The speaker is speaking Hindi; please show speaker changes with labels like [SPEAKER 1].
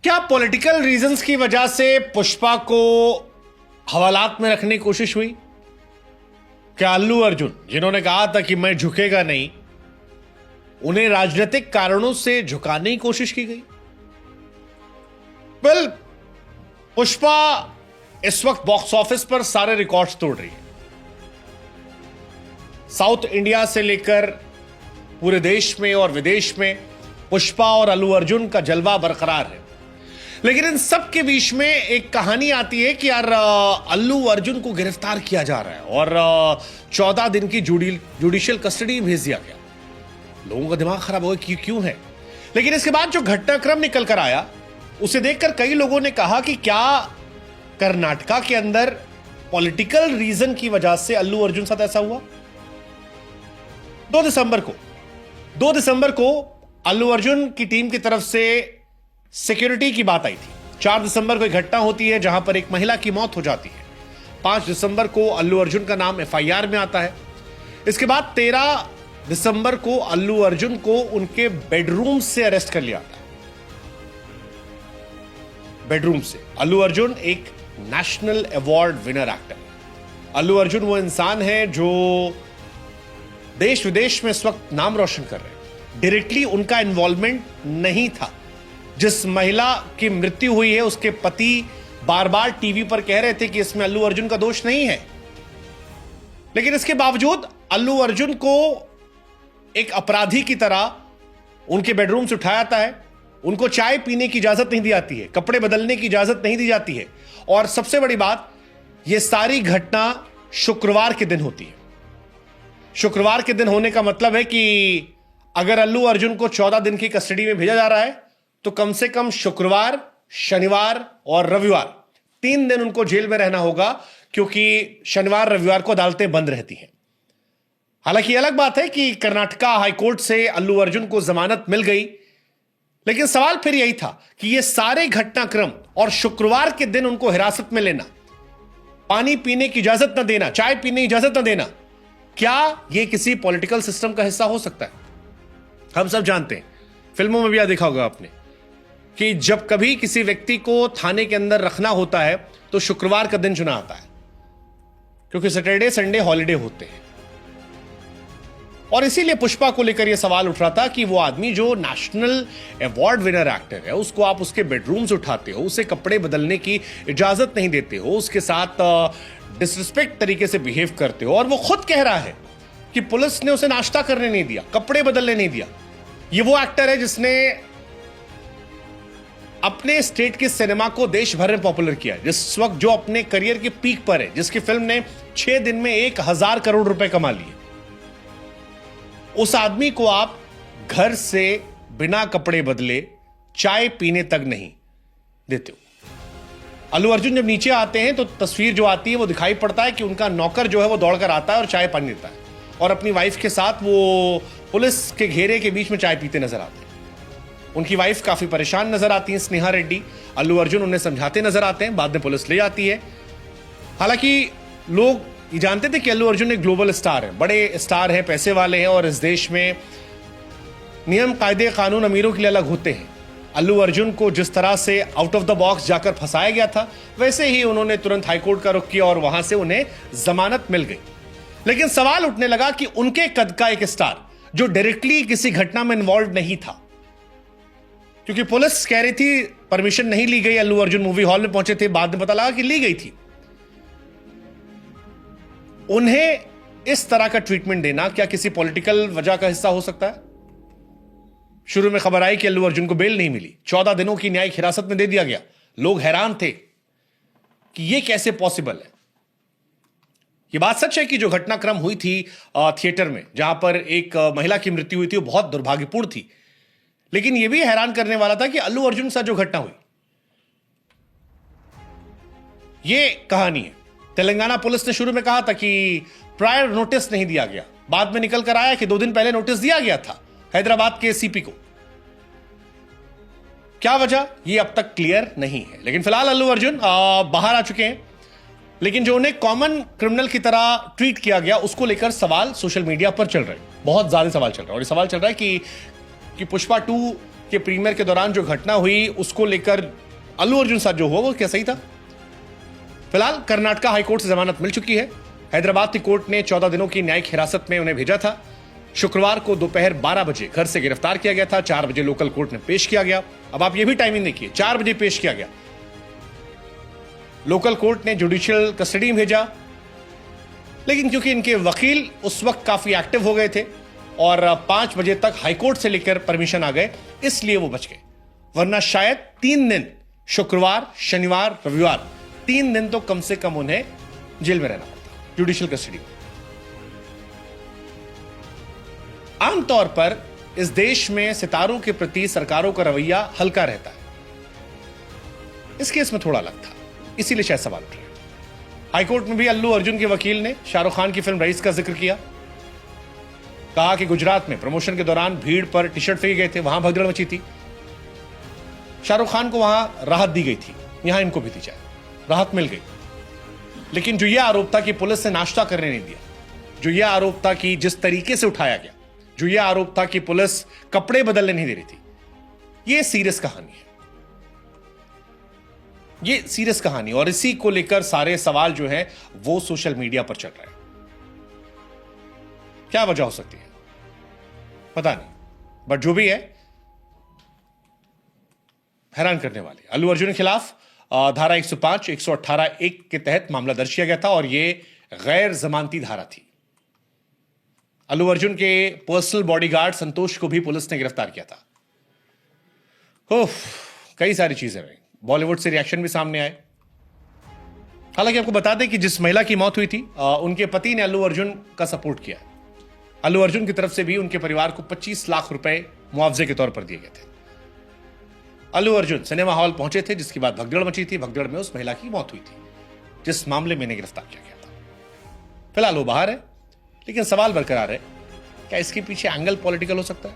[SPEAKER 1] क्या पॉलिटिकल रीजंस की वजह से पुष्पा को हवालात में रखने की कोशिश हुई? क्या अल्लू अर्जुन, जिन्होंने कहा था कि मैं झुकेगा नहीं, उन्हें राजनीतिक कारणों से झुकाने की कोशिश की गई? वेल, पुष्पा इस वक्त बॉक्स ऑफिस पर सारे रिकॉर्ड्स तोड़ रही है। साउथ इंडिया से लेकर पूरे देश में और विदेश में पुष्पा और अल्लू अर्जुन का जलवा बरकरार है। लेकिन इन सब के बीच में एक कहानी आती है कि यार अल्लू अर्जुन को गिरफ्तार किया जा रहा है और 14 दिन की जुडिशियल कस्टडी भेज दिया गया। लोगों का दिमाग खराब हो गया, क्यों है? लेकिन इसके बाद जो घटनाक्रम निकल कर आया, उसे देखकर कई लोगों ने कहा कि क्या कर्नाटका के अंदर पॉलिटिकल रीजन की वजह से अल्लू अर्जुन साथ ऐसा हुआ? 2 दिसंबर को अल्लू अर्जुन की टीम की तरफ से सिक्योरिटी की बात आई थी। 4 दिसंबर को एक घटना होती है जहां पर एक महिला की मौत हो जाती है। 5 दिसंबर को अल्लू अर्जुन का नाम एफआईआर में आता है। इसके बाद 13 दिसंबर को अल्लू अर्जुन को उनके बेडरूम से अरेस्ट कर लिया था। बेडरूम से। अल्लू अर्जुन एक national award winner actor. Allu Arjun वो इंसान है जो देश विदेश में इस वक्त नाम रोशन कर रहे हैं। डायरेक्टली उनका इन्वॉल्वमेंट नहीं था। जिस महिला की मृत्यु हुई है, उसके पति बार बार टीवी पर कह रहे थे कि इसमें अल्लू अर्जुन का दोष नहीं है। लेकिन इसके बावजूद अल्लू अर्जुन को एक अपराधी की तरह उनके बेडरूम से उठाया जाता है। उनको चाय पीने की इजाजत नहीं दी जाती है, कपड़े बदलने की इजाजत नहीं दी जाती है। और सबसे बड़ी बात, यह सारी घटना शुक्रवार के दिन होती है। शुक्रवार के दिन होने का मतलब है कि अगर अल्लू अर्जुन को 14 दिन की कस्टडी में भेजा जा रहा है, तो कम से कम शुक्रवार, शनिवार और रविवार 3 दिन उनको जेल में रहना होगा, क्योंकि शनिवार रविवार को अदालतें बंद रहती हैं। हालांकि अलग बात है कि कर्नाटका हाईकोर्ट से अल्लू अर्जुन को जमानत मिल गई, लेकिन सवाल फिर यही था कि ये सारे घटनाक्रम और शुक्रवार के दिन उनको हिरासत में लेना, पानी पीने की इजाजत न देना, चाय पीने की इजाजत न देना, क्या यह किसी पॉलिटिकल सिस्टम का हिस्सा हो सकता है? हम सब जानते हैं, फिल्मों में भी यह देखा होगा आपने, कि जब कभी किसी व्यक्ति को थाने के अंदर रखना होता है तो शुक्रवार का दिन चुना आता है, क्योंकि सैटरडे संडे हॉलिडे होते हैं। और इसीलिए पुष्पा को लेकर यह सवाल उठ रहा था कि वो आदमी जो नेशनल अवार्ड विनर एक्टर है, उसको आप उसके बेडरूम से उठाते हो, उसे कपड़े बदलने की इजाजत नहीं देते हो, उसके साथ डिसरिस्पेक्ट तरीके से बिहेव करते हो, और वो खुद कह रहा है कि पुलिस ने उसे नाश्ता करने नहीं दिया, कपड़े बदलने नहीं दिया। ये वो एक्टर है जिसने अपने स्टेट के सिनेमा को देश भर में पॉपुलर किया, जिस वक्त जो अपने करियर के पीक पर है, जिसकी फिल्म ने 6 दिन में 1000 करोड़ रुपए कमा लिए। उस आदमी को आप घर से बिना कपड़े बदले चाय पीने तक नहीं देते हो। अल्लू अर्जुन जब नीचे आते हैं तो तस्वीर जो आती है वो दिखाई पड़ता है कि उनका नौकर जो है वो दौड़कर आता है और चाय पानी देता है, और अपनी वाइफ के साथ वो पुलिस के घेरे के बीच में चाय पीते नजर आते हैं। उनकी वाइफ काफी परेशान नजर आती है, स्नेहा रेड्डी। अल्लू अर्जुन उन्हें समझाते नजर आते हैं, बाद में पुलिस ले जाती है। हालांकि लोग ये जानते थे कि अल्लू अर्जुन एक ग्लोबल स्टार है, बड़े स्टार हैं, पैसे वाले हैं, और इस देश में नियम कायदे कानून अमीरों के लिए अलग होते हैं। अल्लू अर्जुन को जिस तरह से आउट ऑफ द बॉक्स जाकर फंसाया गया था, वैसे ही उन्होंने तुरंत हाईकोर्ट का रुख किया और वहां से उन्हें जमानत मिल गई। लेकिन सवाल उठने लगा कि उनके कद का एक स्टार जो डायरेक्टली किसी घटना में इन्वॉल्व नहीं था, क्योंकि पुलिस कह रही थी परमिशन नहीं ली गई, अल्लू अर्जुन मूवी हॉल में पहुंचे थे, बाद में पता लगा कि ली गई थी, उन्हें इस तरह का ट्रीटमेंट देना क्या किसी पॉलिटिकल वजह का हिस्सा हो सकता है? शुरू में खबर आई कि अल्लू अर्जुन को बेल नहीं मिली, 14 दिनों की न्यायिक हिरासत में दे दिया गया। लोग हैरान थे कि यह कैसे पॉसिबल है। यह बात सच है कि जो घटनाक्रम हुई थी थिएटर में, जहां पर एक महिला की मृत्यु हुई थी, वो बहुत दुर्भाग्यपूर्ण थी। लेकिन यह भी हैरान करने वाला था कि अल्लू अर्जुन के साथ जो घटना हुई, यह कहानी है। तेलंगाना पुलिस ने शुरू में कहा था कि प्रायर नोटिस नहीं दिया गया, बाद में निकल कर आया कि 2 दिन पहले नोटिस दिया गया था हैदराबाद के सीपी को। क्या वजह, यह अब तक क्लियर नहीं है। लेकिन फिलहाल अल्लू अर्जुन बाहर आ चुके हैं, लेकिन जो उन्हें कॉमन क्रिमिनल की तरह ट्रीट किया गया, उसको लेकर सवाल सोशल मीडिया पर चल रहे हैं। बहुत ज्यादा सवाल चल रहा है, और ये सवाल चल रहा है कि पुष्पा 2 कि प्रीमियर के दौरान जो घटना हुई उसको लेकर अल्लू अर्जुन साथ जो हुआ वो क्या सही था। फिलहाल कर्नाटका हाईकोर्ट से जमानत मिल चुकी है। हैदराबाद की कोर्ट ने 14 दिनों की न्यायिक हिरासत में उन्हें भेजा था। शुक्रवार को दोपहर 12 बजे घर से गिरफ्तार किया गया था। 4 बजे लोकल कोर्ट में पेश किया गया। अब आप ये भी टाइमिंग देखिए, 4 बजे पेश किया गया। लोकल कोर्ट ने जुडिशियल कस्टडी में भेजा, लेकिन क्योंकि इनके वकील उस वक्त काफी एक्टिव हो गए थे और 5 बजे तक हाईकोर्ट से लेकर परमिशन आ गए, इसलिए वो बच गए। वरना शायद 3 दिन, शुक्रवार, शनिवार, रविवार, 3 दिन तो कम से कम उन्हें जेल में रहना पड़ता, जुडिशियल कस्टडी में। आमतौर पर इस देश में सितारों के प्रति सरकारों का रवैया हल्का रहता है। इस केस में थोड़ा अलग था, इसीलिए शायद सवाल उठ रहे हैं। हाईकोर्ट में भी अल्लू अर्जुन के वकील ने शाहरुख खान की फिल्म रईस का जिक्र किया। कहा कि गुजरात में प्रमोशन के दौरान भीड़ पर टी शर्ट फेंके गए थे, वहां भगदड़ मची थी। शाहरुख खान को वहां राहत दी गई थी, यहां इनको भी दी जाए, राहत मिल गई। लेकिन जो यह आरोप था कि पुलिस ने नाश्ता करने नहीं दिया, जो यह आरोप था कि जिस तरीके से उठाया गया, जो यह आरोप था कि पुलिस कपड़े बदलने नहीं दे रही थी, यह सीरियस कहानी है। ये सीरियस कहानी, और इसी को लेकर सारे सवाल जो है वो सोशल मीडिया पर चल रहे हैं। क्या वजह हो सकती है पता नहीं, बट जो भी है हैरान करने वाली। अल्लू अर्जुन के खिलाफ धारा 105, 118(1) के तहत मामला दर्ज किया गया था और यह गैर जमानती धारा थी। अल्लू अर्जुन के पर्सनल बॉडीगार्ड संतोष को भी पुलिस ने गिरफ्तार किया था। कई सारी चीजें रही, बॉलीवुड से रिएक्शन भी सामने आए। हालांकि आपको बता दें कि जिस महिला की मौत हुई थी उनके पति ने अल्लू अर्जुन का सपोर्ट किया। अल्लू अर्जुन की तरफ से भी उनके परिवार को 25 लाख रुपए मुआवजे के तौर पर दिए गए थे। अल्लू अर्जुन सिनेमा हॉल पहुंचे थे, जिसके बाद भगदड़ मची थी। भगदड़ में उस महिला की मौत हुई थी, जिस मामले में इन्हें गिरफ्तार किया गया था। फिलहाल वो बाहर है, लेकिन सवाल बरकरार है, क्या इसके पीछे एंगल पॉलिटिकल हो सकता है?